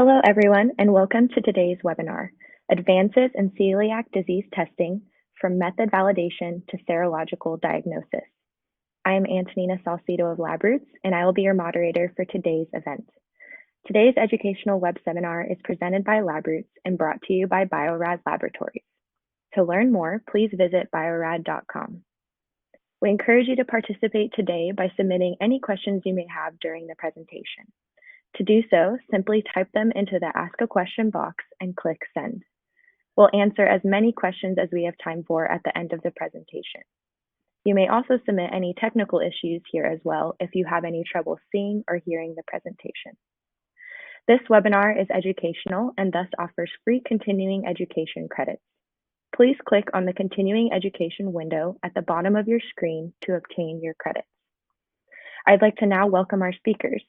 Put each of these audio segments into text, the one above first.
Hello, everyone, and welcome to today's webinar, Advances in Celiac Disease Testing from Method Validation to Serological Diagnosis. I am Antonina Salcido of LabRoots, and I will be your moderator for today's event. Today's educational web seminar is presented by LabRoots and brought to you by Biorad Laboratories. To learn more, please visit biorad.com. We encourage you to participate today by submitting any questions you may have during the presentation. To do so, simply type them into the Ask a Question box and click Send. We'll answer as many questions as we have time for at the end of the presentation. You may also submit any technical issues here as well if you have any trouble seeing or hearing the presentation. This webinar is educational and thus offers free continuing education credits. Please click on the Continuing Education window at the bottom of your screen to obtain your credits. I'd like to now welcome our speakers.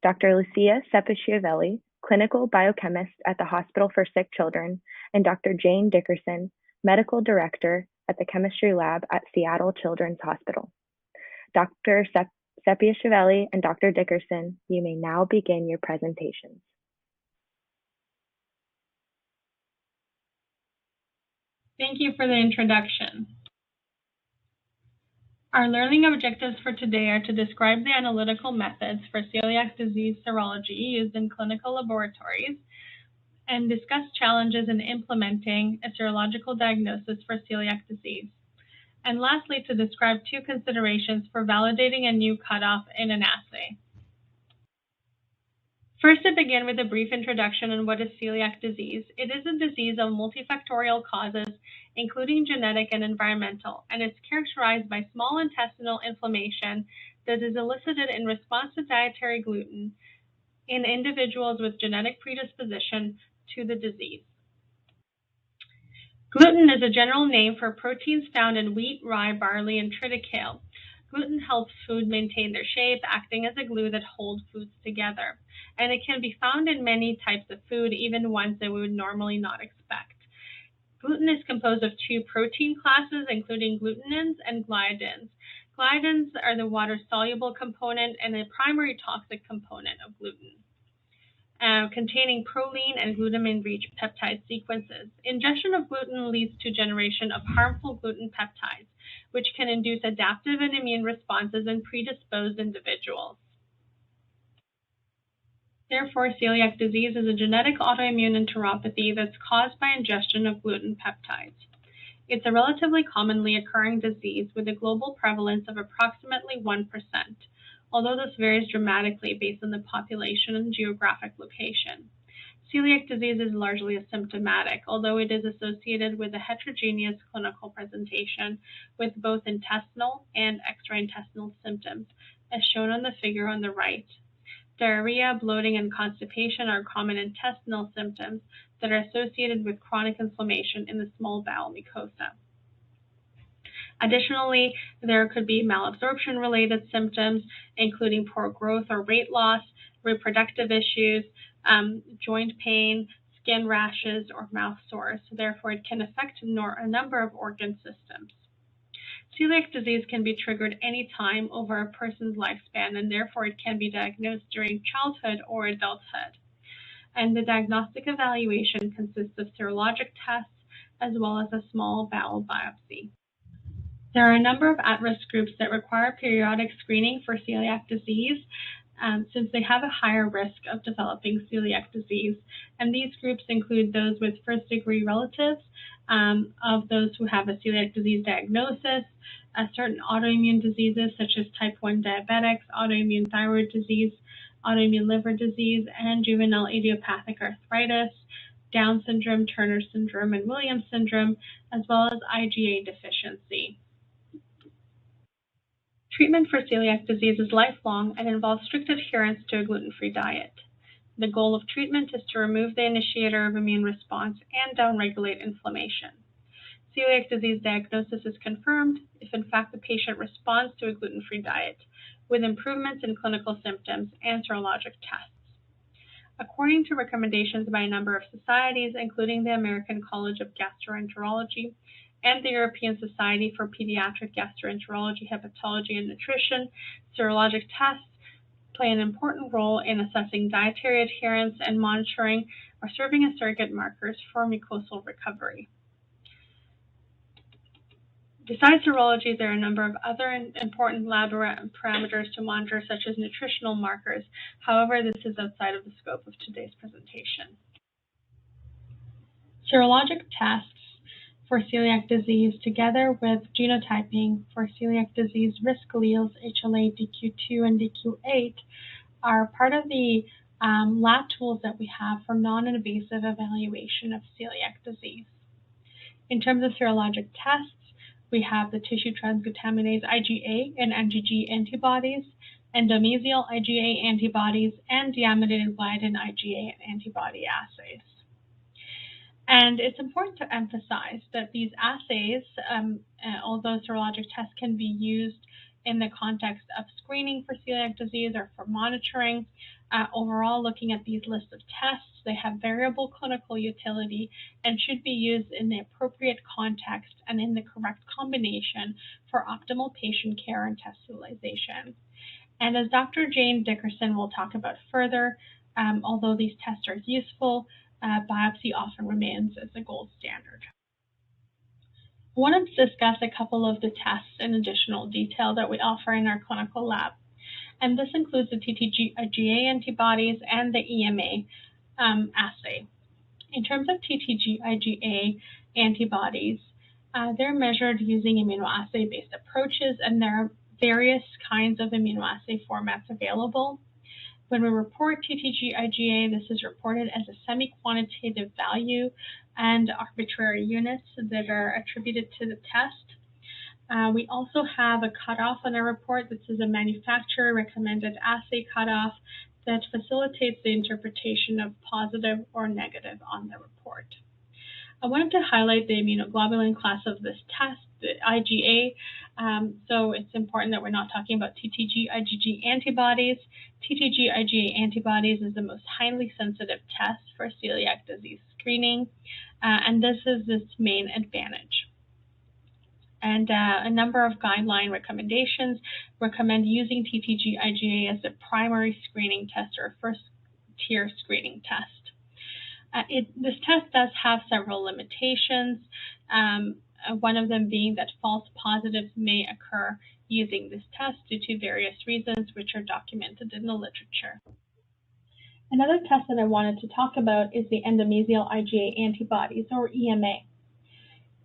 Dr. Lusia Sepiashvili, Clinical Biochemist at the Hospital for Sick Children, and Dr. Jane Dickerson, Medical Director at the Chemistry Lab at Seattle Children's Hospital. Dr. Sepiashvili and Dr. Dickerson, you may now begin your presentations. Thank you for the introduction. Our learning objectives for today are to describe the analytical methods for celiac disease serology used in clinical laboratories and discuss challenges in implementing a serological diagnosis for celiac disease. And lastly, to describe two considerations for validating a new cutoff in an assay. First, to begin with a brief introduction on what is celiac disease. It is a disease of multifactorial causes, including genetic and environmental, and it's characterized by small intestinal inflammation that is elicited in response to dietary gluten in individuals with genetic predisposition to the disease. Gluten is a general name for proteins found in wheat, rye, barley, and triticale. Gluten helps food maintain their shape, acting as a glue that holds foods together. And it can be found in many types of food, even ones that we would normally not expect. Gluten is composed of two protein classes, including glutenins and gliadins. Gliadins are the water-soluble component and the primary toxic component of gluten, containing proline and glutamine-rich peptide sequences. Ingestion of gluten leads to generation of harmful gluten peptides, which can induce adaptive and immune responses in predisposed individuals. Therefore, celiac disease is a genetic autoimmune enteropathy that's caused by ingestion of gluten peptides. It's a relatively commonly occurring disease with a global prevalence of approximately 1%, although this varies dramatically based on the population and geographic location. Celiac disease is largely asymptomatic, although it is associated with a heterogeneous clinical presentation with both intestinal and extraintestinal symptoms, as shown on the figure on the right. Diarrhea, bloating, and constipation are common intestinal symptoms that are associated with chronic inflammation in the small bowel mucosa. Additionally, there could be malabsorption-related symptoms, including poor growth or weight loss, reproductive issues, joint pain, skin rashes, or mouth sores. Therefore, it can affect a number of organ systems. Celiac disease can be triggered any time over a person's lifespan, and therefore it can be diagnosed during childhood or adulthood. And the diagnostic evaluation consists of serologic tests as well as a small bowel biopsy. There are a number of at-risk groups that require periodic screening for celiac disease, since they have a higher risk of developing celiac disease. And these groups include those with first-degree relatives of those who have a celiac disease diagnosis, certain autoimmune diseases such as type 1 diabetics, autoimmune thyroid disease, autoimmune liver disease, and juvenile idiopathic arthritis, Down syndrome, Turner syndrome, and Williams syndrome, as well as IgA deficiency. Treatment for celiac disease is lifelong and involves strict adherence to a gluten-free diet. The goal of treatment is to remove the initiator of immune response and downregulate inflammation. Celiac disease diagnosis is confirmed if, in fact, the patient responds to a gluten-free diet, with improvements in clinical symptoms and serologic tests. According to recommendations by a number of societies, including the American College of Gastroenterology and the European Society for Paediatric Gastroenterology, Hepatology, and Nutrition, serologic tests play an important role in assessing dietary adherence and monitoring or serving as surrogate markers for mucosal recovery. Besides serology, there are a number of other important lab parameters to monitor, such as nutritional markers. However, this is outside of the scope of today's presentation. Serologic tests for celiac disease, together with genotyping for celiac disease risk alleles HLA, DQ2, and DQ8, are part of the lab tools that we have for non-invasive evaluation of celiac disease. In terms of serologic tests, we have the tissue transglutaminase IgA and IgG antibodies, endomesial IgA antibodies, and deaminated gliadin IgA antibody assays. And it's important to emphasize that these assays, although serologic tests can be used in the context of screening for celiac disease or for monitoring, overall, looking at these lists of tests, they have variable clinical utility and should be used in the appropriate context and in the correct combination for optimal patient care and test utilization. And as Dr. Jane Dickerson will talk about further, although these tests are useful, biopsy often remains as the gold standard. I want to discuss a couple of the tests in additional detail that we offer in our clinical lab. And this includes the Ttga IgA antibodies and the EMA assay. In terms of Ttga IgA antibodies, they're measured using immunoassay-based approaches, and there are various kinds of immunoassay formats available. When we report Ttga IgA, this is reported as a semi-quantitative value and arbitrary units that are attributed to the test. We also have a cutoff on our report. This is a manufacturer-recommended assay cutoff that facilitates the interpretation of positive or negative on the report. I wanted to highlight the immunoglobulin class of this test, the IgA. So it's important that we're not talking about Ttga IgG antibodies. Ttga IgA antibodies is the most highly sensitive test for celiac disease screening, and this is its main advantage. And a number of guideline recommendations recommend using Ttga IgA as the primary screening test or first-tier screening test. This test does have several limitations, one of them being that false positives may occur using this test due to various reasons which are documented in the literature. Another test that I wanted to talk about is the Endomesial Iga Antibodies, or EMA.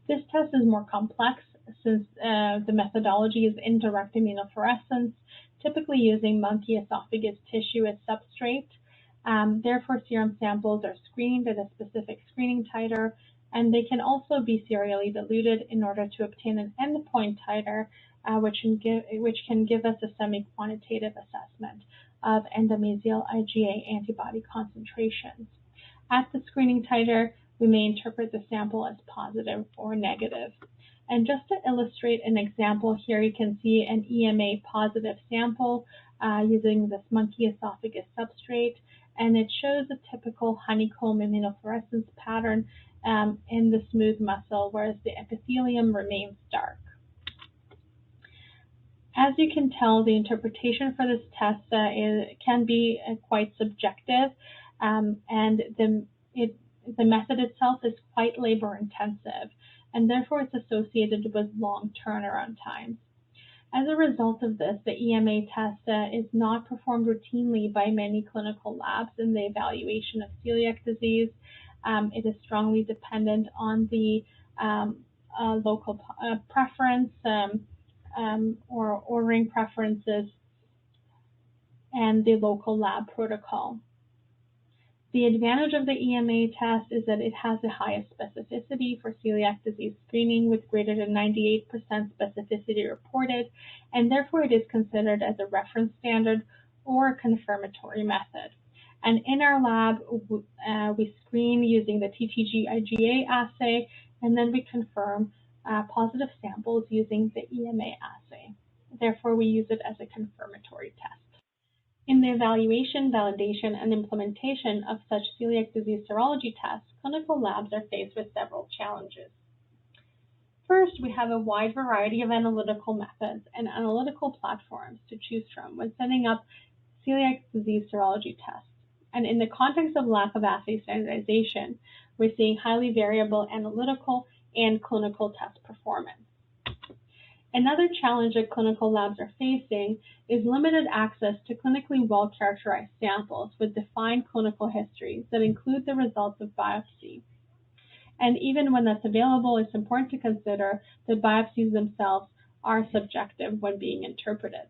This test is more complex since the methodology is indirect immunofluorescence, typically using monkey esophagus tissue as substrate. Therefore, serum samples are screened at a specific screening titer, and they can also be serially diluted in order to obtain an endpoint titer, which can give us a semi-quantitative assessment of endomesial IgA antibody concentrations. At the screening titer, we may interpret the sample as positive or negative. And just to illustrate an example here, you can see an EMA positive sample using this monkey esophagus substrate, and it shows a typical honeycomb immunofluorescence pattern in the smooth muscle, whereas the epithelium remains dark. As you can tell, the interpretation for this test can be quite subjective, and the method itself is quite labor-intensive, and therefore it's associated with long turnaround times. As a result of this, the EMA test is not performed routinely by many clinical labs in the evaluation of celiac disease. It is strongly dependent on the local preference or ordering preferences and the local lab protocol. The advantage of the EMA test is that it has the highest specificity for celiac disease screening, with greater than 98% specificity reported, and therefore it is considered as a reference standard or a confirmatory method. And in our lab, we screen using the Ttga IgA assay, and then we confirm positive samples using the EMA assay. Therefore, we use it as a confirmatory test. In the evaluation, validation, and implementation of such celiac disease serology tests, clinical labs are faced with several challenges. First, we have a wide variety of analytical methods and analytical platforms to choose from when setting up celiac disease serology tests. And in the context of lack of assay standardization, we're seeing highly variable analytical and clinical test performance. Another challenge that clinical labs are facing is limited access to clinically well-characterized samples with defined clinical histories that include the results of biopsy. And even when that's available, it's important to consider that biopsies themselves are subjective when being interpreted.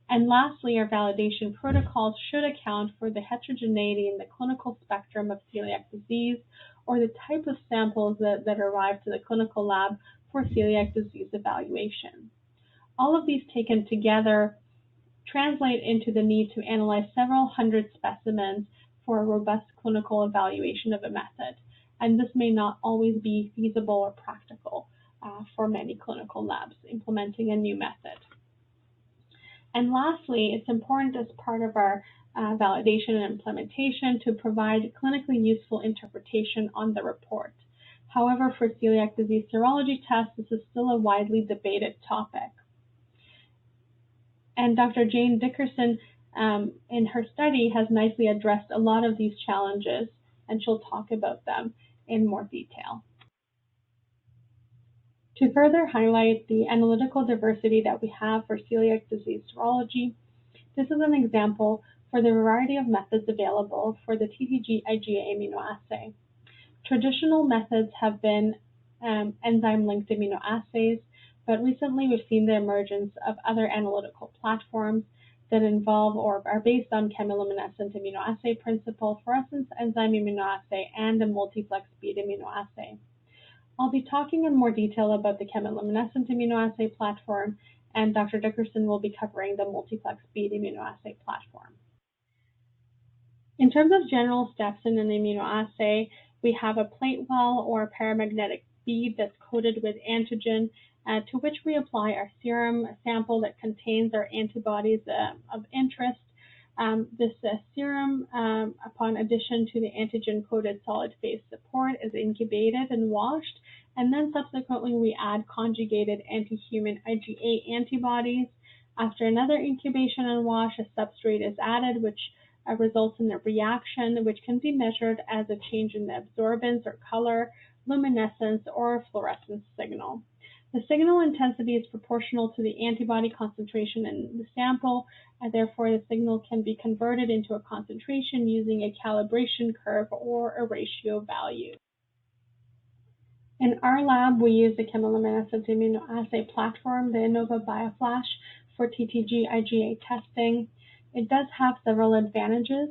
And lastly, our validation protocols should account for the heterogeneity in the clinical spectrum of celiac disease or the type of samples that arrive to the clinical lab for celiac disease evaluation. All of these taken together translate into the need to analyze several hundred specimens for a robust clinical evaluation of a method. And this may not always be feasible or practical for many clinical labs implementing a new method. And lastly, it's important as part of our validation and implementation to provide clinically useful interpretation on the report. However, for celiac disease serology tests, this is still a widely debated topic. And Dr. Jane Dickerson, in her study, has nicely addressed a lot of these challenges, and she'll talk about them in more detail. To further highlight the analytical diversity that we have for celiac disease serology, this is an example for the variety of methods available for the Ttga IgA immunoassay. Traditional methods have been enzyme-linked immunoassays, but recently we've seen the emergence of other analytical platforms that involve or are based on chemiluminescent immunoassay principle, fluorescence enzyme immunoassay, and a multiplex bead immunoassay. I'll be talking in more detail about the chemiluminescent immunoassay platform, and Dr. Dickerson will be covering the multiplex bead immunoassay platform. In terms of general steps in an immunoassay, we have a plate well or a paramagnetic bead that's coated with antigen, to which we apply our serum sample that contains our antibodies of interest. This serum, upon addition to the antigen-coated solid phase support, is incubated and washed, and then subsequently we add conjugated anti-human IgA antibodies. After another incubation and wash, a substrate is added, which results in a reaction, which can be measured as a change in the absorbance or color, luminescence, or fluorescence signal. The signal intensity is proportional to the antibody concentration in the sample, and therefore the signal can be converted into a concentration using a calibration curve or a ratio value. In our lab, we use the chemiluminescent immunoassay platform, the Innova BioFlash, for Ttga IgA testing. It does have several advantages.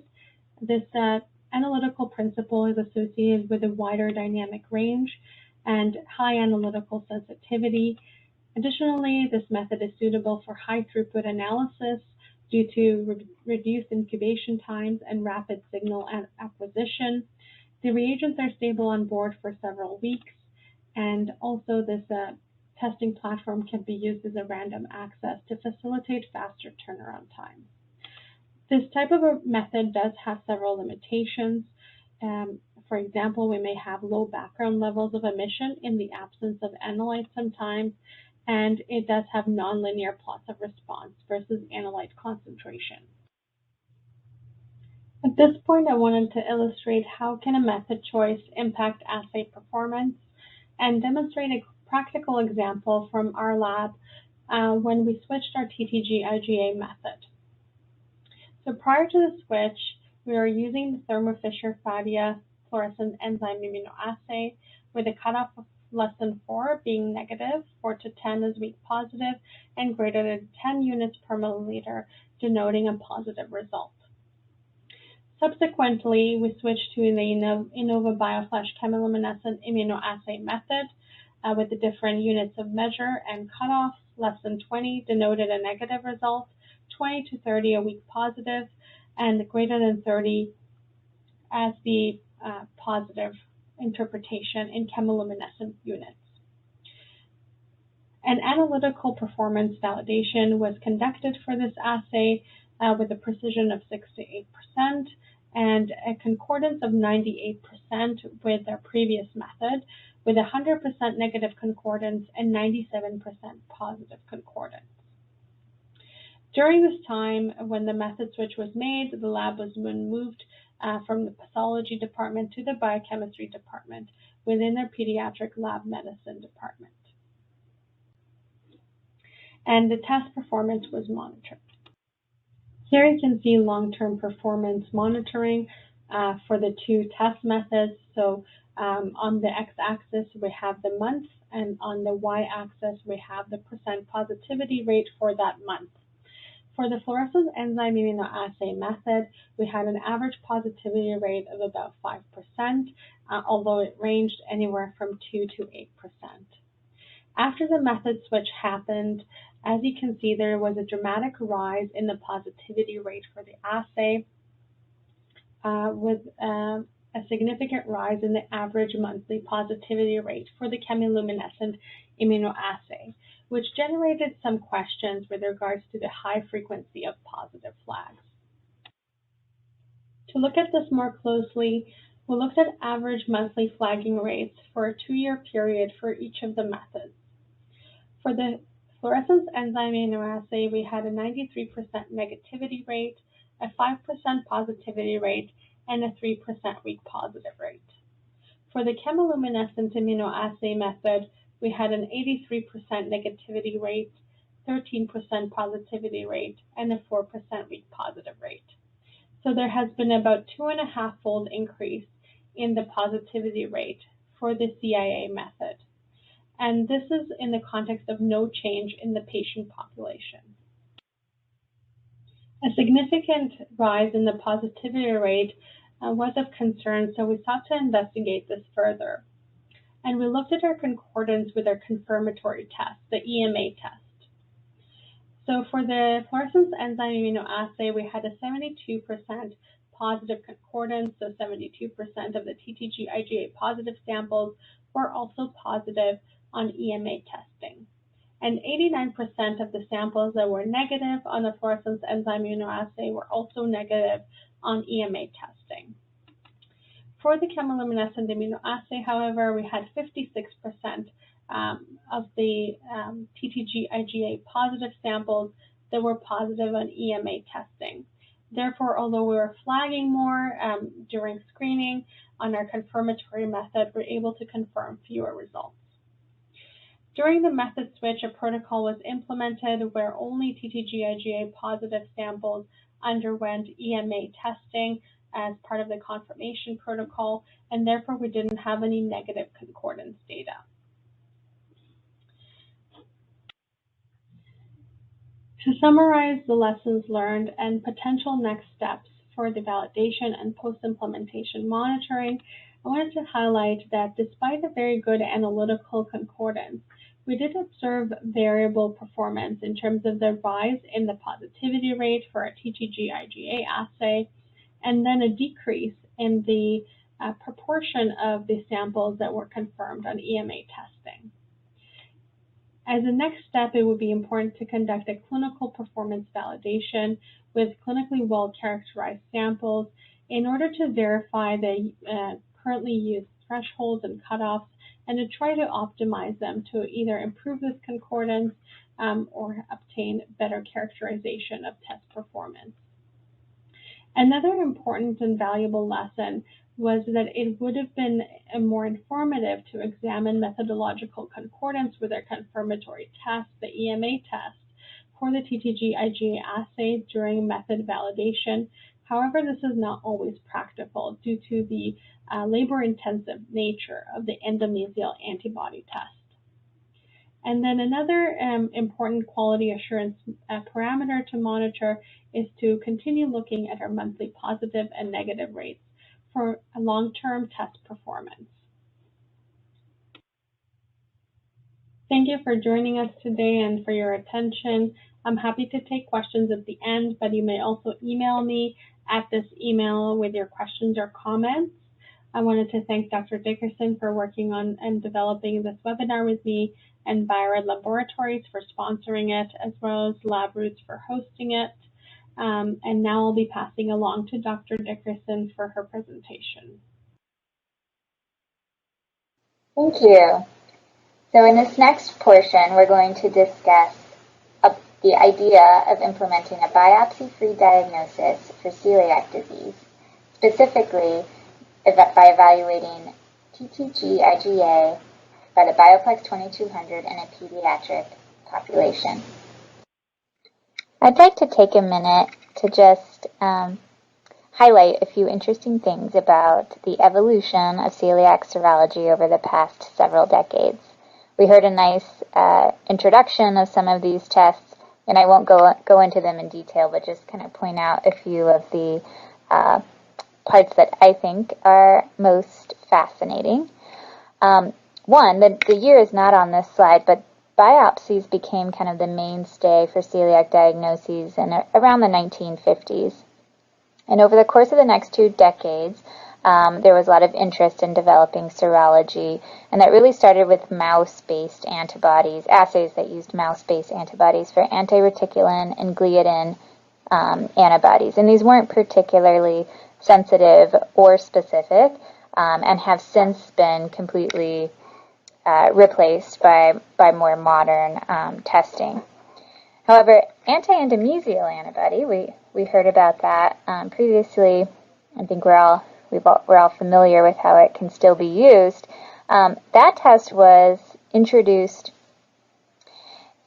This analytical principle is associated with a wider dynamic range and high analytical sensitivity. Additionally, this method is suitable for high throughput analysis due to reduced incubation times and rapid signal acquisition. The reagents are stable on board for several weeks, and also this testing platform can be used as a random access to facilitate faster turnaround times. This type of a method does have several limitations. For example, we may have low background levels of emission in the absence of analyte sometimes, and it does have nonlinear plots of response versus analyte concentration. At this point, I wanted to illustrate how can a method choice impact assay performance and demonstrate a practical example from our lab when we switched our Ttga IgA method. So prior to the switch, we are using the Thermo Fisher Phadia fluorescent enzyme immunoassay with a cutoff of less than 4 being negative, 4 to 10 is weak positive, and greater than 10 units per milliliter, denoting a positive result. Subsequently, we switched to the Innova BioFlash chemiluminescent immunoassay method with the different units of measure and cutoffs. Less than 20 denoted a negative result, 20 to 30 a weak positive, and greater than 30 as the positive interpretation in chemiluminescent units. An analytical performance validation was conducted for this assay with a precision of 6 to 8% and a concordance of 98% with our previous method, with 100% negative concordance and 97% positive concordance. During this time, when the method switch was made, the lab was moved from the pathology department to the biochemistry department within their pediatric lab medicine department. And the test performance was monitored. Here you can see long-term performance monitoring for the two test methods. So on the x-axis, we have the month, and on the y-axis, we have the % positivity rate for that month. For the fluorescence enzyme immunoassay method, we had an average positivity rate of about 5%, although it ranged anywhere from 2 to 8%. After the method switch happened, as you can see, there was a dramatic rise in the positivity rate for the assay, with a significant rise in the average monthly positivity rate for the chemiluminescent immunoassay, which generated some questions with regards to the high frequency of positive flags. To look at this more closely, we looked at average monthly flagging rates for a 2-year period for each of the methods. For the fluorescence enzyme immunoassay, we had a 93% negativity rate, a 5% positivity rate, and a 3% weak positive rate. For the chemiluminescent immunoassay method, we had an 83% negativity rate, 13% positivity rate, and a 4% weak positive rate. So there has been about 2.5-fold increase in the positivity rate for the CIA method. And this is in the context of no change in the patient population. A significant rise in the positivity rate was of concern, so we sought to investigate this further. And we looked at our concordance with our confirmatory test, the EMA test. So for the fluorescence enzyme immunoassay, we had a 72% positive concordance, so 72% of the Ttga IgA positive samples were also positive on EMA testing. And 89% of the samples that were negative on the fluorescence enzyme immunoassay were also negative on EMA testing. For the chemiluminescent immunoassay, however, we had 56% of the Ttga IgA positive samples that were positive on EMA testing. Therefore, although we were flagging more during screening on our confirmatory method, we're able to confirm fewer results. During the method switch, a protocol was implemented where only Ttga IgA positive samples underwent EMA testing as part of the confirmation protocol, and therefore we didn't have any negative concordance data. To summarize the lessons learned and potential next steps for the validation and post-implementation monitoring, I wanted to highlight that despite a very good analytical concordance, we did observe variable performance in terms of the rise in the positivity rate for our Ttga IgA assay, and then a decrease in the proportion of the samples that were confirmed on EMA testing. As a next step, it would be important to conduct a clinical performance validation with clinically well-characterized samples in order to verify the currently used thresholds and cutoffs and to try to optimize them to either improve this concordance or obtain better characterization of test performance. Another important and valuable lesson was that it would have been more informative to examine methodological concordance with our confirmatory test, the EMA test, for the Ttga IgA assay during method validation. However, this is not always practical due to the labor-intensive nature of the Endomesial Antibody test. And then another important quality assurance parameter to monitor is to continue looking at our monthly positive and negative rates for a long-term test performance. Thank you for joining us today and for your attention. I'm happy to take questions at the end, but you may also email me at this email with your questions or comments. I wanted to thank Dr. Dickerson for working on and developing this webinar with me, and Biorad Laboratories for sponsoring it, as well as LabRoots for hosting it. And now I'll be passing along to Dr. Dickerson for her presentation. Thank you. So in this next portion, we're going to discuss the idea of implementing a biopsy-free diagnosis for celiac disease, specifically by evaluating Ttga IgA by the Bioplex 2200 in a pediatric population. I'd like to take a minute to just highlight a few interesting things about the evolution of celiac serology over the past several decades. We heard a nice introduction of some of these tests, and I won't go into them in detail, but just kind of point out a few of the parts that I think are most fascinating. One, the year is not on this slide, but biopsies became kind of the mainstay for celiac diagnoses around the 1950s. And over the course of the next 2 decades, there was a lot of interest in developing serology, and that really started with mouse-based antibodies, assays that used mouse-based antibodies for anti-reticulin and gliadin antibodies. And these weren't particularly sensitive or specific, and have since been completely replaced by more modern testing. However, anti-endomesial antibody, we heard about that previously. I think we're all familiar with how it can still be used. That test was introduced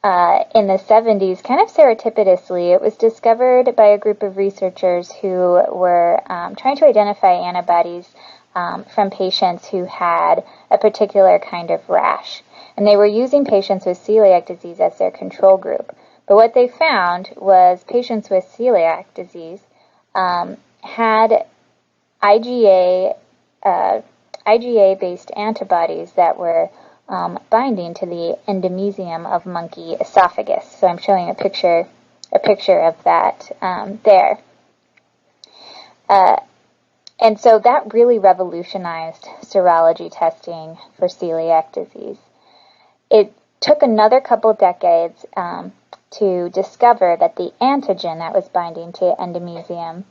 in the 70s, kind of serendipitously. It was discovered by a group of researchers who were trying to identify antibodies from patients who had a particular kind of rash. And they were using patients with celiac disease as their control group. But what they found was patients with celiac disease had IgA-based antibodies that were binding to the endomesium of monkey esophagus. So I'm showing a picture of that there. And so that really revolutionized serology testing for celiac disease. It took another couple decades to discover that the antigen that was binding to endomesium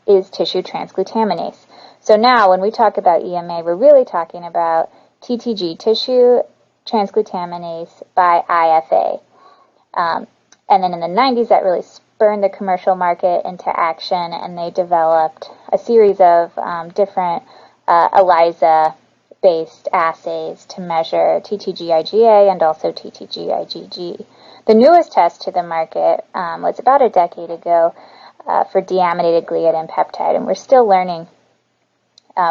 is tissue transglutaminase. So now when we talk about EMA, we're really talking about TTG, tissue transglutaminase by IFA. And then in the 90s, that really spurned the commercial market into action, and they developed a series of different ELISA-based assays to measure TTG-IgA and also TTG-IgG. The newest test to the market was about a decade ago for deaminated gliadin peptide, and we're still learning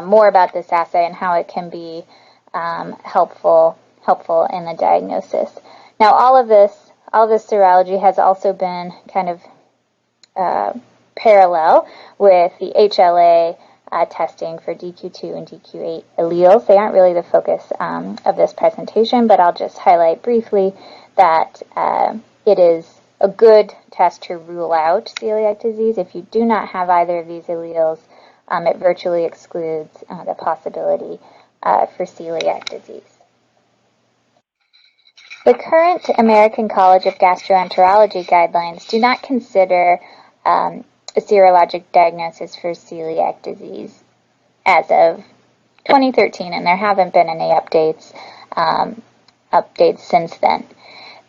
more about this assay and how it can be helpful in the diagnosis. Now, all of this serology has also been kind of parallel with the HLA testing for DQ2 and DQ8 alleles. They aren't really the focus of this presentation, but I'll just highlight briefly that it is a good test to rule out celiac disease. If you do not have either of these alleles, it virtually excludes the possibility for celiac disease. The current American College of Gastroenterology guidelines do not consider a serologic diagnosis for celiac disease as of 2013, and there haven't been any updates since then.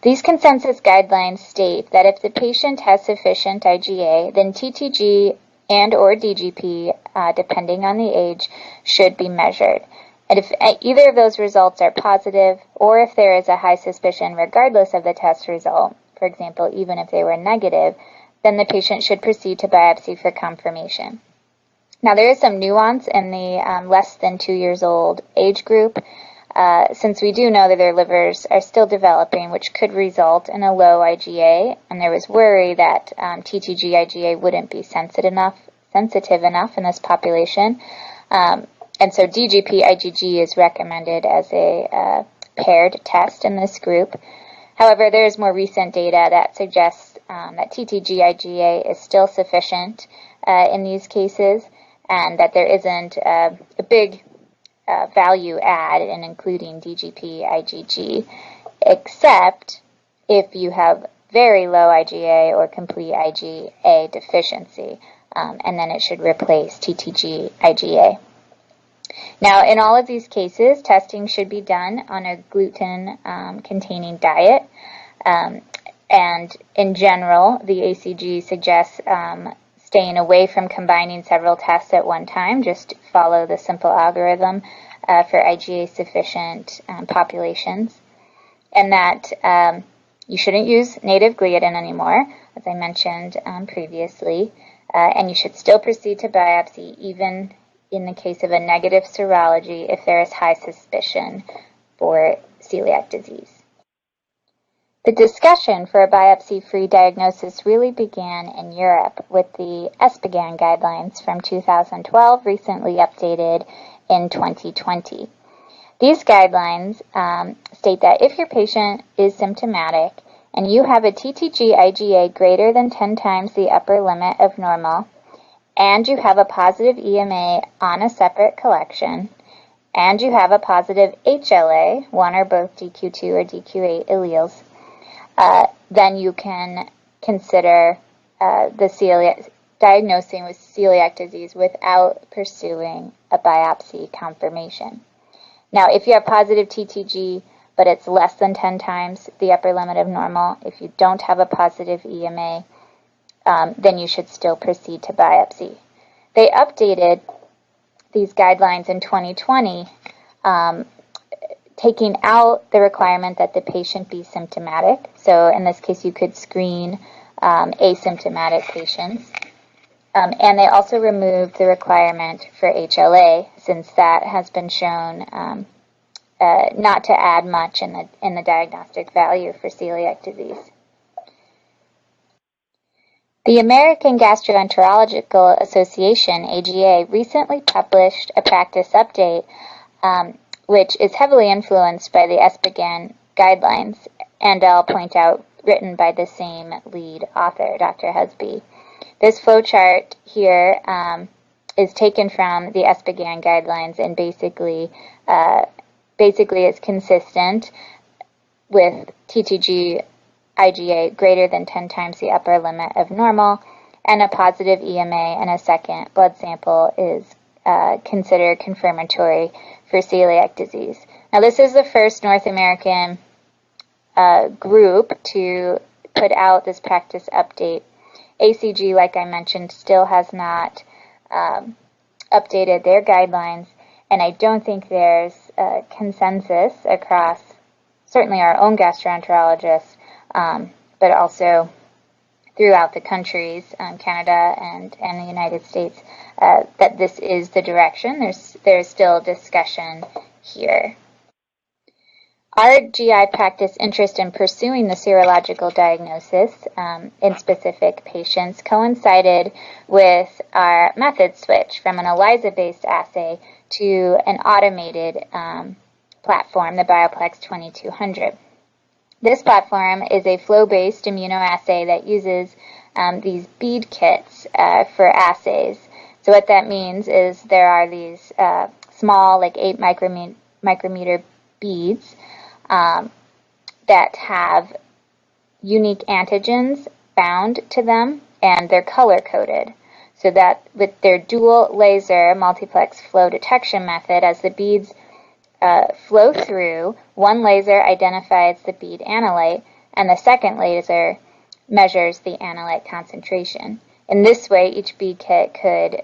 These consensus guidelines state that if the patient has sufficient IgA, then TTG and or DGP, depending on the age, should be measured. And if either of those results are positive, or if there is a high suspicion regardless of the test result, for example, even if they were negative, then the patient should proceed to biopsy for confirmation. Now, there is some nuance in the less than 2 years old age group, since we do know that their livers are still developing, which could result in a low IgA, and there was worry that TTG-IgA wouldn't be sensitive enough in this population. And so DGP-IgG is recommended as a paired test in this group. However, there is more recent data that suggests that TTG-IgA is still sufficient in these cases, and that there isn't a big value add in including DGP-IgG, except if you have very low IgA or complete IgA deficiency, and then it should replace TTG-IgA. Now, in all of these cases, testing should be done on a gluten-containing diet, and And in general, the ACG suggests staying away from combining several tests at one time. Just follow the simple algorithm for IgA sufficient populations. And that you shouldn't use native gliadin anymore, as I mentioned previously. And you should still proceed to biopsy even in the case of a negative serology if there is high suspicion for celiac disease. The discussion for a biopsy-free diagnosis really began in Europe with the Ttga guidelines from 2012, recently updated in 2020. These guidelines state that if your patient is symptomatic and you have a Ttg IgA greater than 10 times the upper limit of normal, and you have a positive EMA on a separate collection, and you have a positive HLA, one or both DQ2 or DQ8 alleles, then you can consider diagnosing with celiac disease without pursuing a biopsy confirmation. Now, if you have positive TTG, but it's less than 10 times the upper limit of normal, if you don't have a positive EMA, then you should still proceed to biopsy. They updated these guidelines in 2020, taking out the requirement that the patient be symptomatic. So in this case, you could screen asymptomatic patients. And they also removed the requirement for HLA, since that has been shown not to add much in the diagnostic value for celiac disease. The American Gastroenterological Association, AGA, recently published a practice update which is heavily influenced by the Ttga guidelines, and I'll point out, written by the same lead author, Dr. Husby. This flowchart here is taken from the Ttga guidelines and basically is consistent with TTG IgA greater than 10 times the upper limit of normal, and a positive EMA and a second blood sample is considered confirmatory for celiac disease. Now, this is the first North American group to put out this practice update. ACG, like I mentioned, still has not updated their guidelines, and I don't think there's a consensus across certainly our own gastroenterologists, but also throughout the countries, Canada and the United States, that this is the direction. There's still discussion here. Our GI practice interest in pursuing the serological diagnosis in specific patients coincided with our method switch from an ELISA-based assay to an automated platform, the Bioplex 2200. This platform is a flow-based immunoassay that uses these bead kits for assays. So what that means is there are these small, like 8 micrometer beads that have unique antigens bound to them, and they're color-coded. So that with their dual laser multiplex flow detection method, as the beads flow through, one laser identifies the bead analyte, and the second laser measures the analyte concentration. In this way, each bead kit could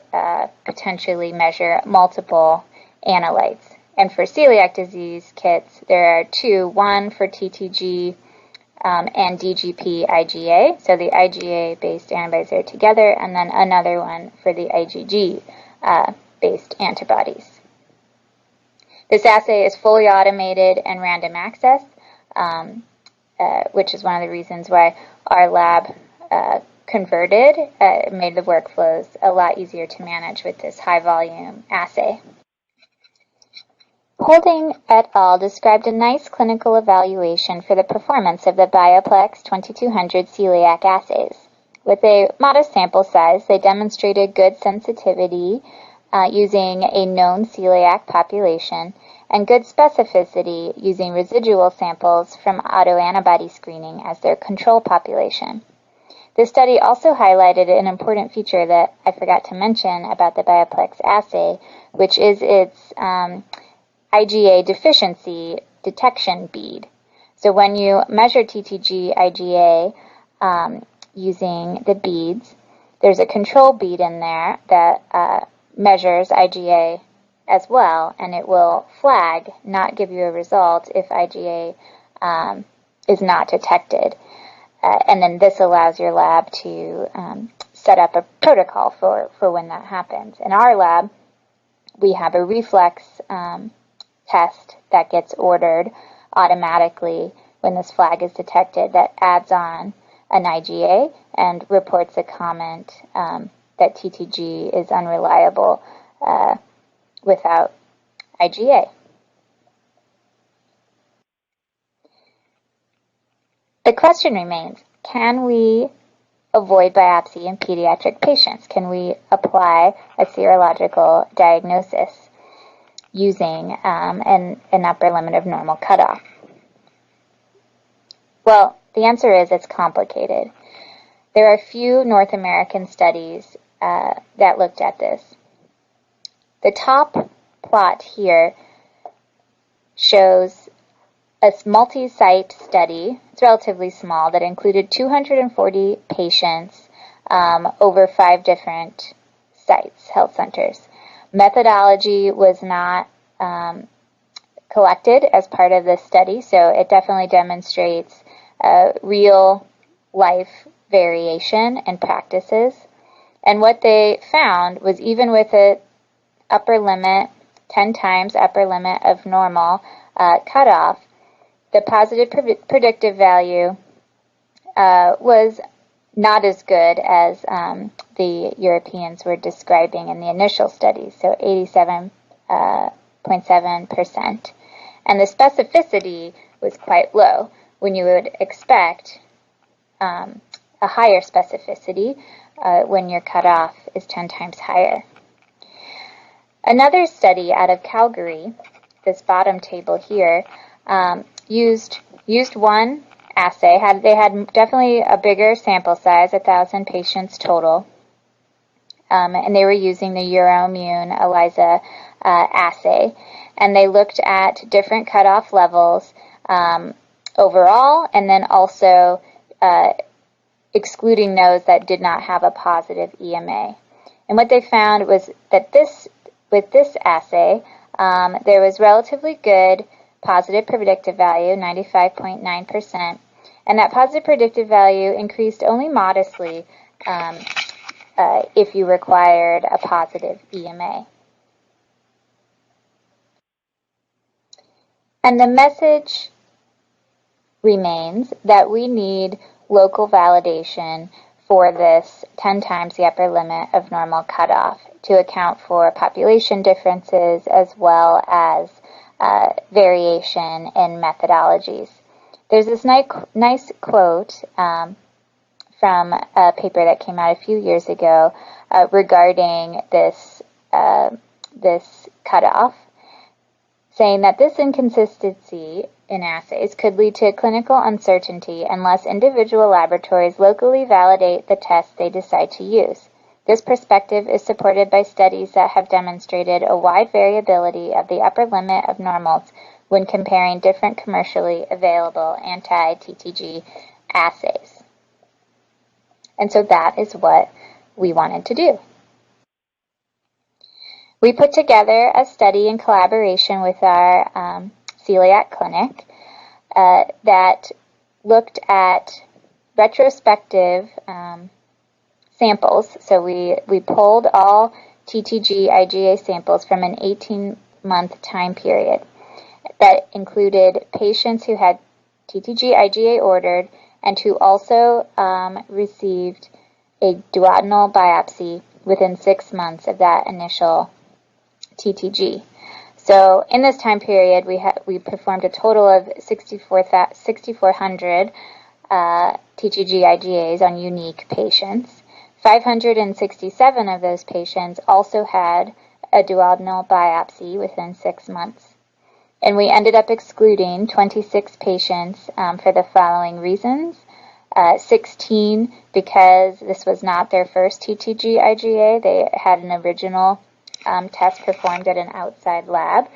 potentially measure multiple analytes. And for celiac disease kits, there are two, one for TTG and DGP IgA, so the IgA-based antibodies are together, and then another one for the IgG-based antibodies. This assay is fully automated and random access, which is one of the reasons why our lab converted, made the workflows a lot easier to manage with this high-volume assay. Holding et al. Described a nice clinical evaluation for the performance of the Bioplex 2200 celiac assays. With a modest sample size, they demonstrated good sensitivity using a known celiac population and good specificity using residual samples from autoantibody screening as their control population. This study also highlighted an important feature that I forgot to mention about the Bioplex assay, which is its IgA deficiency detection bead. So when you measure Ttga IgA using the beads, there's a control bead in there that measures IgA as well, and it will flag, not give you a result if IgA is not detected. And then this allows your lab to set up a protocol for when that happens. In our lab, we have a reflex test that gets ordered automatically when this flag is detected that adds on an IgA and reports a comment that Ttg is unreliable without IgA. The question remains, can we avoid biopsy in pediatric patients? Can we apply a serological diagnosis using an upper limit of normal cutoff? Well, the answer is it's complicated. There are a few North American studies that looked at this. The top plot here shows a multi-site study. It's relatively small, that included 240 patients over 5 different sites, health centers. Methodology was not collected as part of this study, so it definitely demonstrates real life variation and practices. And what they found was, even with an upper limit, 10 times upper limit of normal cutoff, the positive predictive value was not as good as the Europeans were describing in the initial studies, so 87.7%. And the specificity was quite low, when you would expect a higher specificity when your cutoff is 10 times higher. Another study out of Calgary, this bottom table here, used one assay. They had definitely a bigger sample size, 1,000 patients total, and they were using the Euroimmune ELISA assay, and they looked at different cutoff levels overall, and then also excluding those that did not have a positive EMA. And what they found was that with this assay, there was relatively good positive predictive value, 95.9%, and that positive predictive value increased only modestly if you required a positive EMA. And the message remains that we need local validation for this 10 times the upper limit of normal cutoff to account for population differences as well as variation in methodologies. There's this nice quote from a paper that came out a few years ago regarding this cutoff, saying that this inconsistency in assays could lead to clinical uncertainty unless individual laboratories locally validate the test they decide to use. This perspective is supported by studies that have demonstrated a wide variability of the upper limit of normals when comparing different commercially available anti-Ttg assays. And so that is what we wanted to do. We put together a study in collaboration with our celiac clinic that looked at retrospective samples. So we pulled all Ttg IgA samples from an 18-month time period that included patients who had Ttg IgA ordered and who also received a duodenal biopsy within 6 months of that initial Ttg. So in this time period, we performed a total of 6,400 Ttg IgAs on unique patients. 567 of those patients also had a duodenal biopsy within 6 months. And we ended up excluding 26 patients for the following reasons. 16 because this was not their first Ttg IgA. They had an original test performed at an outside lab.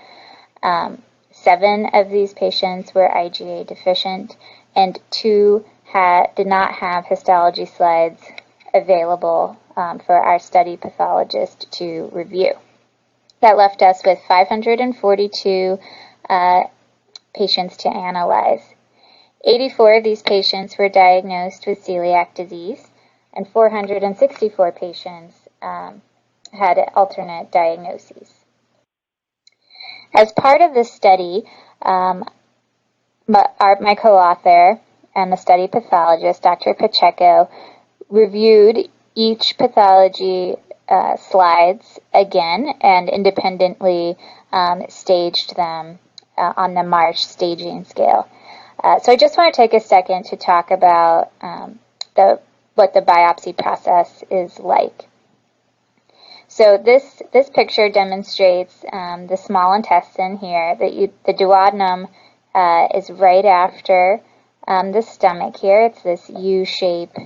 7 of these patients were IgA deficient, and 2 did not have histology slides available for our study pathologist to review. That left us with 542 patients to analyze. 84 of these patients were diagnosed with celiac disease, and 464 patients had alternate diagnoses. As part of this study, my co-author and the study pathologist, Dr. Pacheco, reviewed each pathology slides again and independently staged them on the Marsh staging scale. So I just want to take a second to talk about what the biopsy process is like. So this picture demonstrates the small intestine here. The duodenum is right after the stomach here. It's this U-shape.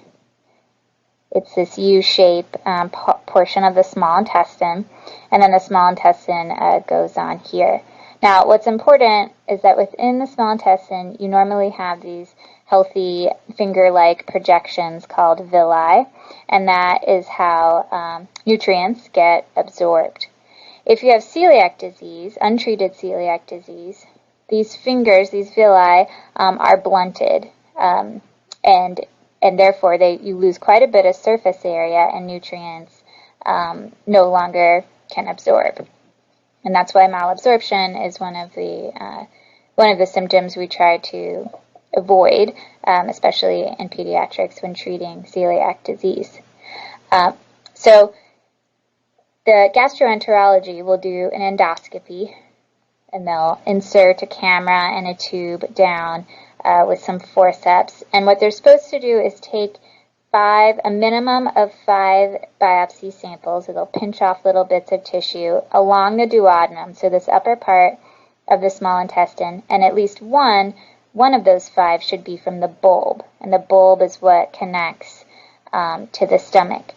It's this U-shape portion of the small intestine, and then the small intestine goes on here. Now, what's important is that within the small intestine, you normally have these healthy finger-like projections called villi, and that is how nutrients get absorbed. If you have celiac disease, untreated celiac disease, these fingers, these villi, are blunted, and therefore you lose quite a bit of surface area, and nutrients no longer can absorb. And that's why malabsorption is one of the symptoms we try to avoid, especially in pediatrics when treating celiac disease. So the gastroenterology will do an endoscopy, and they'll insert a camera and a tube down with some forceps. And what they're supposed to do is take a minimum of 5 biopsy samples. They'll pinch off little bits of tissue along the duodenum, so this upper part of the small intestine, and at least one of those 5 should be from the bulb, and the bulb is what connects to the stomach.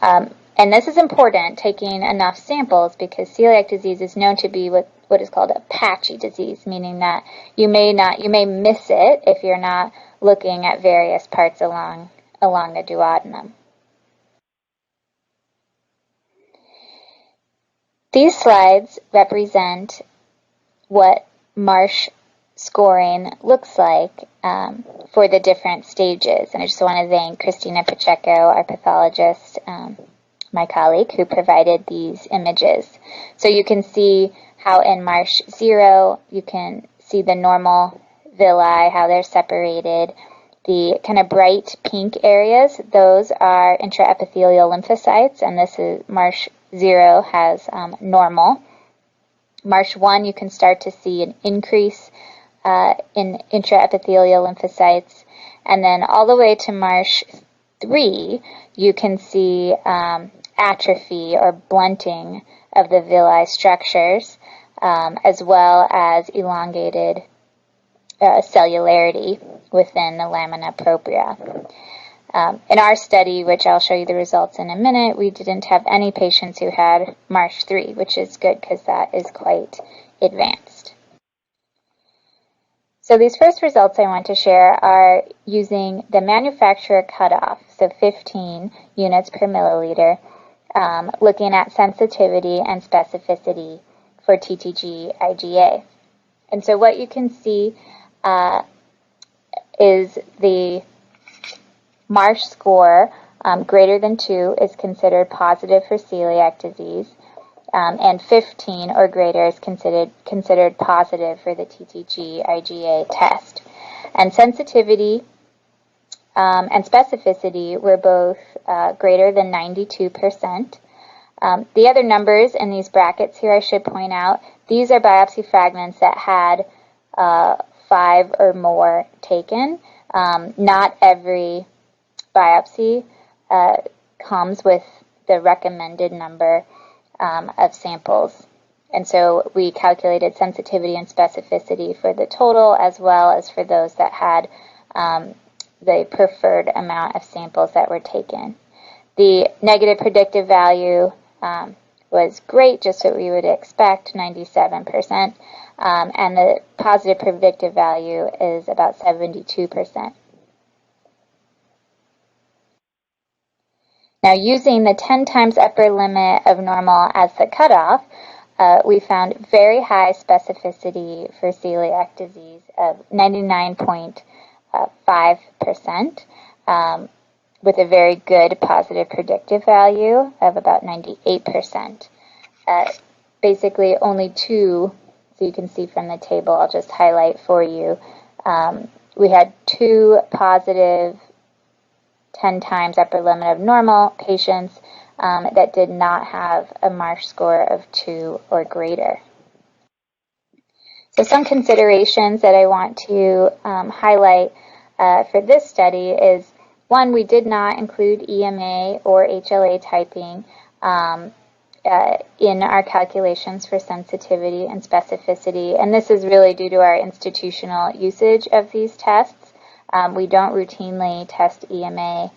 And this is important, taking enough samples, because celiac disease is known to be what is called a patchy disease, meaning that you may miss it if you're not looking at various parts along the duodenum. These slides represent what Marsh Scoring looks like for the different stages. And I just want to thank Christina Pacheco, our pathologist, my colleague, who provided these images. So you can see how in Marsh 0, you can see the normal villi, how they're separated. The kind of bright pink areas, those are intraepithelial lymphocytes, and this is Marsh 0 has normal. Marsh 1, you can start to see an increase in intraepithelial lymphocytes, and then all the way to Marsh 3, you can see atrophy or blunting of the villi structures, as well as elongated cellularity within the lamina propria. In our study, which I'll show you the results in a minute, we didn't have any patients who had Marsh 3, which is good because that is quite advanced. So these first results I want to share are using the manufacturer cutoff, so 15 units per milliliter, looking at sensitivity and specificity for Ttga IgA. And so what you can see is the Marsh score greater than 2 is considered positive for celiac disease, and 15 or greater is considered positive for the Ttga IgA test. And sensitivity and specificity were both greater than 92%. The other numbers in these brackets here I should point out, these are biopsy fragments that had 5 or more taken. Not every biopsy comes with the recommended number of samples. And so we calculated sensitivity and specificity for the total as well as for those that had the preferred amount of samples that were taken. The negative predictive value was great, just what we would expect, 97%, and the positive predictive value is about 72%. Now, using the 10 times upper limit of normal as the cutoff, we found very high specificity for celiac disease of 99.5%, with a very good positive predictive value of about 98%. Basically, only two, so you can see from the table, I'll just highlight for you. We had two positive 10 times upper limit of normal patients that did not have a Marsh score of 2 or greater. So some considerations that I want to highlight for this study is, one, we did not include EMA or HLA typing in our calculations for sensitivity and specificity, and this is really due to our institutional usage of these tests. We don't routinely test EMA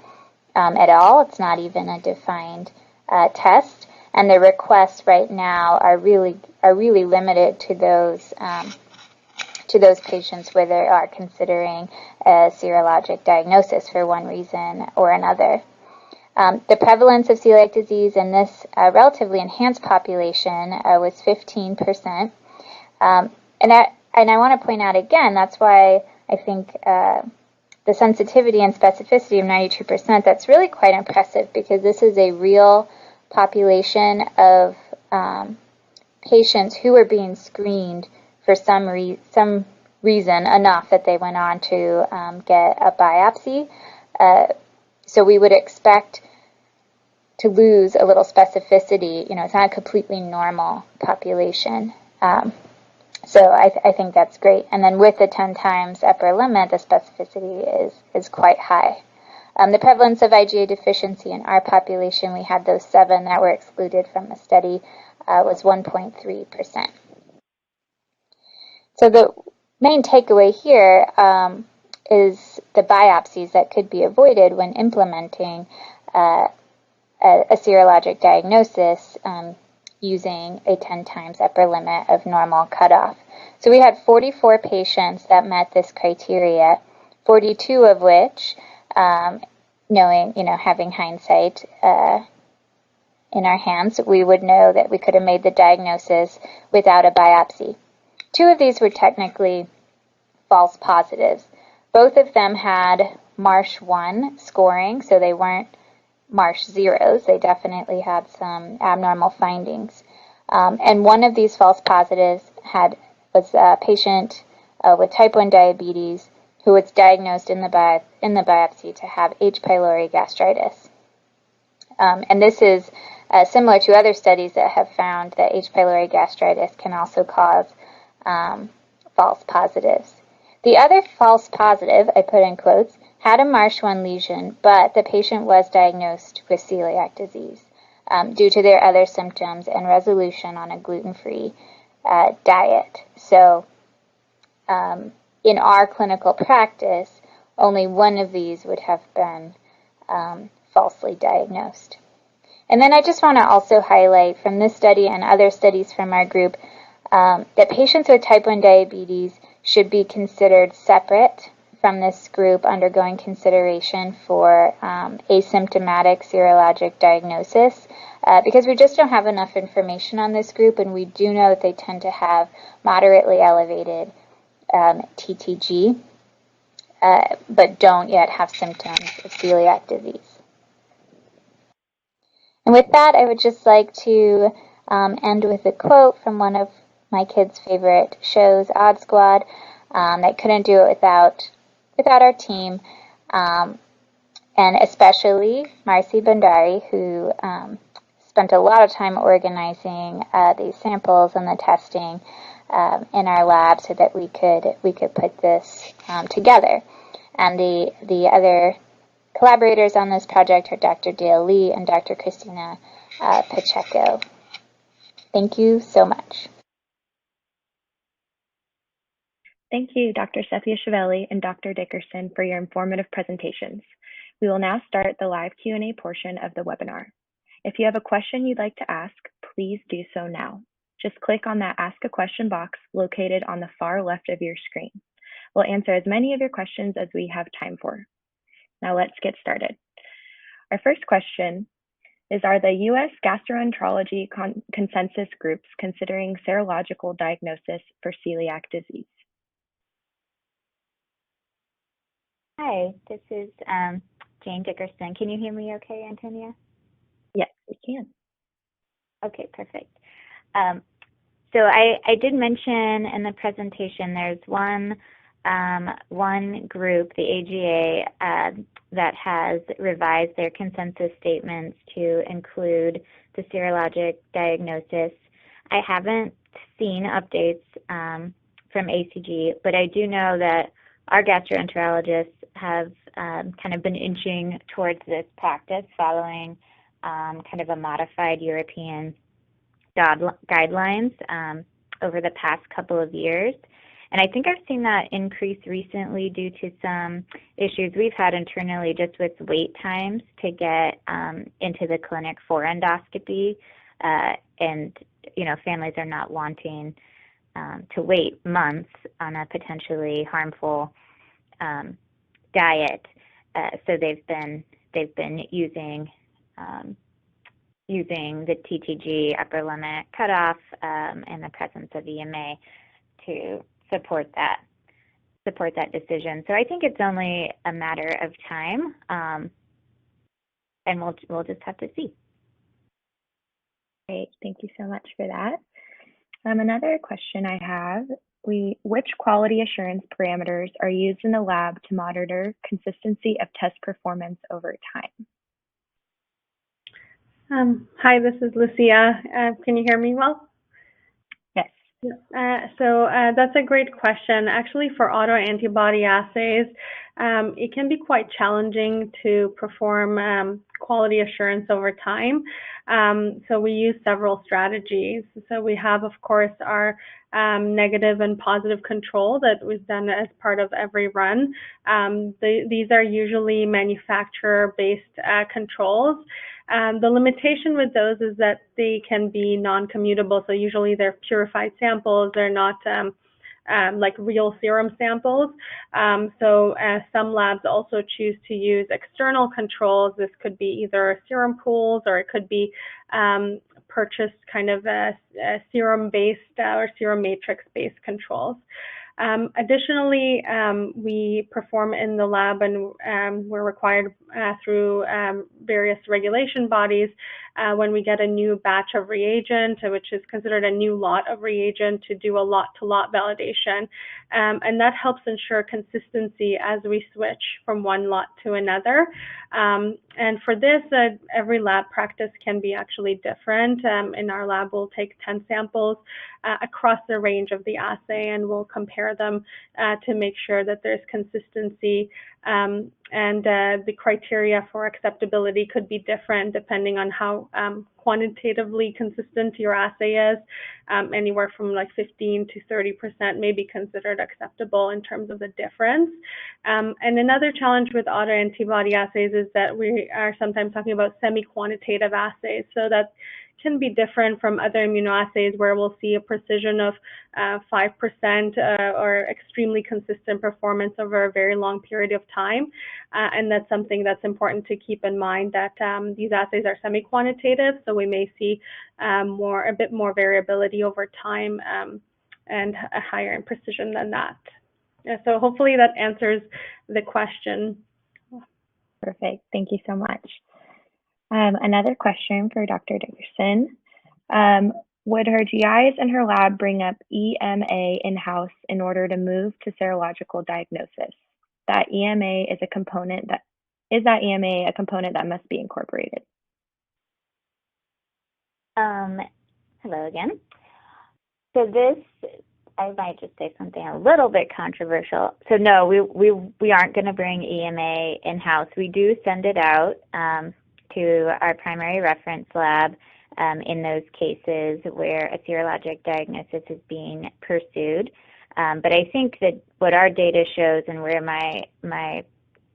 at all. It's not even a defined test, and the requests right now are really limited to those patients where they are considering a serologic diagnosis for one reason or another. The prevalence of celiac disease in this relatively enhanced population was 15%, and I want to point out again, that's why I think the sensitivity and specificity of 92%, that's really quite impressive, because this is a real population of patients who were being screened for some reason enough that they went on to get a biopsy. So we would expect to lose a little specificity. It's not a completely normal population. So I think that's great. And then with the 10 times upper limit, the specificity is quite high. The prevalence of IgA deficiency in our population, we had those 7 that were excluded from the study, was 1.3%. So the main takeaway here is the biopsies that could be avoided when implementing a serologic diagnosis using a 10 times upper limit of normal cutoff. So we had 44 patients that met this criteria, 42 of which, having hindsight in our hands, we would know that we could have made the diagnosis without a biopsy. 2 of these were technically false positives. Both of them had Marsh 1 scoring, so they weren't Marsh zeros. They definitely had some abnormal findings. And one of these false positives was a patient with type 1 diabetes who was diagnosed in the biopsy to have H. pylori gastritis. And this is similar to other studies that have found that H. pylori gastritis can also cause false positives. The other false positive, I put in quotes, had a Marsh 1 lesion, but the patient was diagnosed with celiac disease due to their other symptoms and resolution on a gluten-free diet. So in our clinical practice, only one of these would have been falsely diagnosed. And then I just want to also highlight from this study and other studies from our group that patients with type 1 diabetes should be considered separate from this group undergoing consideration for asymptomatic serologic diagnosis because we just don't have enough information on this group, and we do know that they tend to have moderately elevated Ttg, but don't yet have symptoms of celiac disease. And with that, I would just like to end with a quote from one of my kids' favorite shows, Odd Squad. I couldn't do it without our team, and especially Marcy Bandari, who spent a lot of time organizing these samples and the testing in our lab so that we could put this together. And the other collaborators on this project are Dr. Dale Lee and Dr. Christina Pacheco. Thank you so much. Thank you, Dr. Sepiashvili and Dr. Dickerson, for your informative presentations. We will now start the live Q&A portion of the webinar. If you have a question you'd like to ask, please do so now. Just click on that Ask a Question box located on the far left of your screen. We'll answer as many of your questions as we have time for. Now let's get started. Our first question is, are the U.S. gastroenterology consensus groups considering serological diagnosis for celiac disease? Hi, this is Jane Dickerson. Can you hear me okay, Antonia? Yes, we can. Okay, perfect. So I did mention in the presentation there's one group, the AGA, that has revised their consensus statements to include the serologic diagnosis. I haven't seen updates from ACG, but I do know that our gastroenterologists have kind of been inching towards this practice following kind of a modified European guidelines over the past couple of years. And I think I've seen that increase recently due to some issues we've had internally just with wait times to get into the clinic for endoscopy. And, families are not wanting to wait months on a potentially harmful diet. So they've been using the Ttga upper limit cutoff in the presence of EMA to support that decision. So I think it's only a matter of time, and we'll just have to see. Great, thank you so much for that. Another question I have, which quality assurance parameters are used in the lab to monitor consistency of test performance over time? Hi, this is Lucia. Can you hear me well? Yes. So that's a great question. Actually, for autoantibody assays, it can be quite challenging to perform quality assurance over time. So we use several strategies. So we have, of course, our negative and positive control that was done as part of every run. These are usually manufacturer-based controls. The limitation with those is that they can be non-commutable. So usually they're purified samples. They're not like real serum samples. So some labs also choose to use external controls. This could be either serum pools, or it could be purchased kind of serum-based or serum matrix-based controls. Additionally, we perform in the lab, and we're required through various regulation bodies when we get a new batch of reagent, which is considered a new lot of reagent, to do a lot-to-lot validation. And that helps ensure consistency as we switch from one lot to another. And for this, every lab practice can be actually different. In our lab, we'll take 10 samples across the range of the assay, and we'll compare them to make sure that there's consistency. And the criteria for acceptability could be different depending on how quantitatively consistent your assay is. Anywhere from like 15 to 30% may be considered acceptable in terms of the difference. And another challenge with autoantibody assays is that we are sometimes talking about semi-quantitative assays. So that can be different from other immunoassays where we'll see a precision of 5% or extremely consistent performance over a very long period of time. And that's something that's important to keep in mind, that these assays are semi-quantitative, so we may see a bit more variability over time and a higher in precision than that. So hopefully that answers the question. Perfect, thank you so much. Another question for Dr. Dickerson. Would her GIs in her lab bring up EMA in-house in order to move to serological diagnosis? That EMA is a component that must be incorporated? Hello again. So this, I might just say something a little bit controversial. So no, we aren't going to bring EMA in-house. We do send it out to our primary reference lab in those cases where a serologic diagnosis is being pursued. But I think that what our data shows, and where my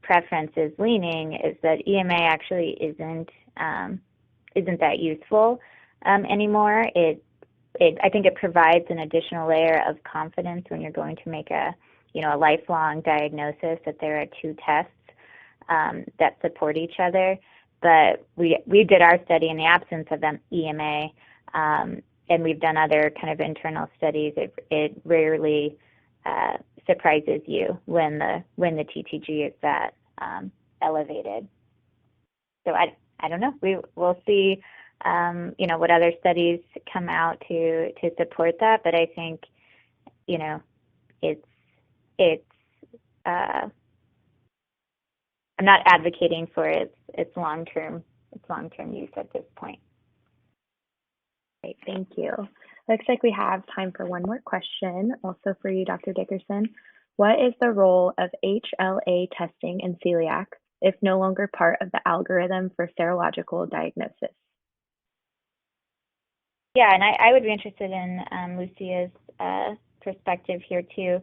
preference is leaning, is that EMA actually isn't that useful. anymore. I think it provides an additional layer of confidence when you're going to make a lifelong diagnosis that there are two tests that support each other. But we did our study in the absence of EMA, and we've done other kind of internal studies. It rarely surprises you when the TTG is that elevated. So I don't know. We'll see. What other studies come out to support that, but I think it's I'm not advocating for its long-term use at this point. Great, thank you. Looks like we have time for one more question, also for you, Dr. Dickerson. What is the role of HLA testing in celiac if no longer part of the algorithm for serological diagnosis? Yeah, and I would be interested in Lucia's perspective here too.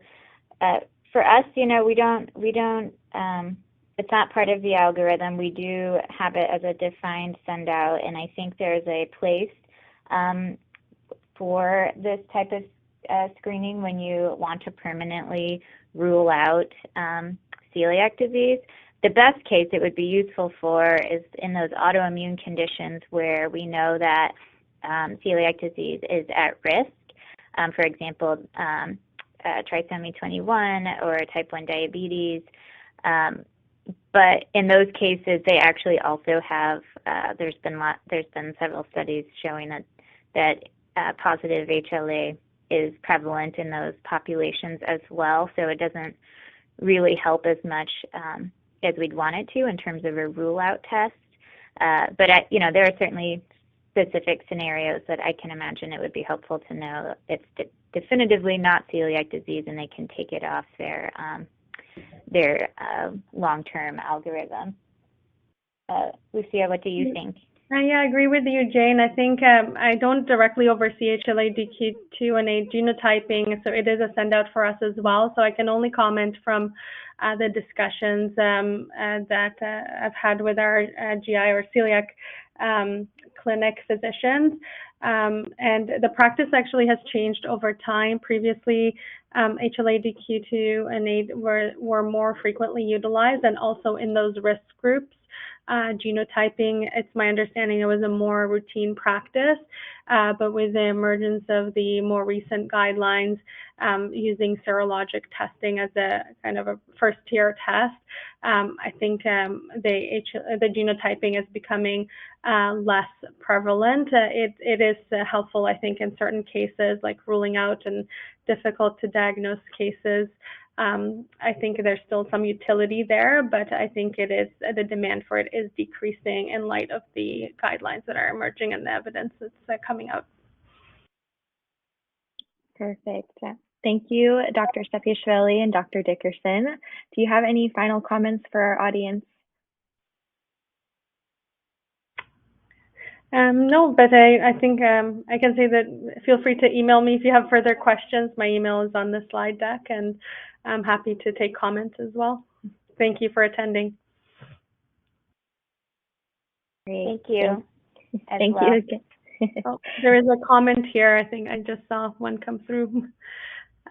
For us, we don't. It's not part of the algorithm. We do have it as a defined send out, and I think there's a place for this type of screening when you want to permanently rule out celiac disease. The best case it would be useful for is in those autoimmune conditions where we know that celiac disease is at risk. For example, trisomy 21 or type 1 diabetes. But in those cases, they actually also have. There's been several studies showing that positive HLA is prevalent in those populations as well. So it doesn't really help as much as we'd want it to in terms of a rule-out test. But there are certainly specific scenarios that I can imagine it would be helpful to know it's definitively not celiac disease, and they can take it off their long-term algorithm. Lucia, what do you think? Yeah, I agree with you, Jane. I think I don't directly oversee HLA-DQ2A genotyping, so it is a send out for us as well. So I can only comment from the discussions that I've had with our GI or celiac clinic physicians. And the practice actually has changed over time. Previously, HLA-DQ2 were more frequently utilized, and also in those risk groups. Genotyping, it's my understanding it was a more routine practice, but with the emergence of the more recent guidelines using serologic testing as a kind of a first-tier test, I think the genotyping is becoming less prevalent. It is helpful, I think, in certain cases, like ruling out and difficult to diagnose cases. I think there's still some utility there, but I think the demand for it is decreasing in light of the guidelines that are emerging and the evidence that's coming out. Perfect. Thank you, Dr. Sepiashvili and Dr. Dickerson. Do you have any final comments for our audience? No, but I think I can say that feel free to email me if you have further questions. My email is on the slide deck, and I'm happy to take comments as well. Thank you for attending. Great. Thank you. Thank you again. Oh, there is a comment here. I think I just saw one come through.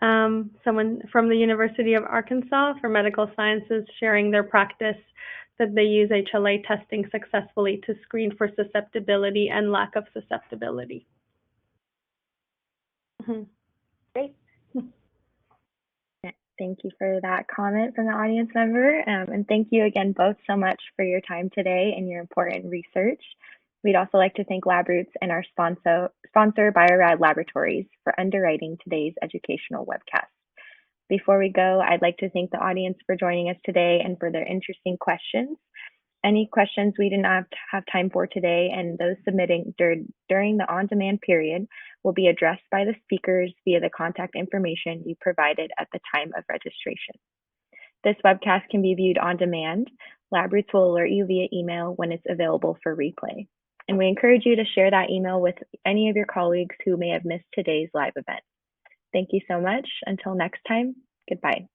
Someone from the University of Arkansas for Medical Sciences sharing their practice that they use HLA testing successfully to screen for susceptibility and lack of susceptibility. Great. Thank you for that comment from the audience member. And thank you again both so much for your time today and your important research. We'd also like to thank LabRoots and our sponsor Biorad Laboratories for underwriting today's educational webcast. Before we go, I'd like to thank the audience for joining us today and for their interesting questions. Any questions we did not have time for today and those submitting during the on-demand period will be addressed by the speakers via the contact information you provided at the time of registration. This webcast can be viewed on demand. LabRoots will alert you via email when it's available for replay. And we encourage you to share that email with any of your colleagues who may have missed today's live event. Thank you so much. Until next time, goodbye.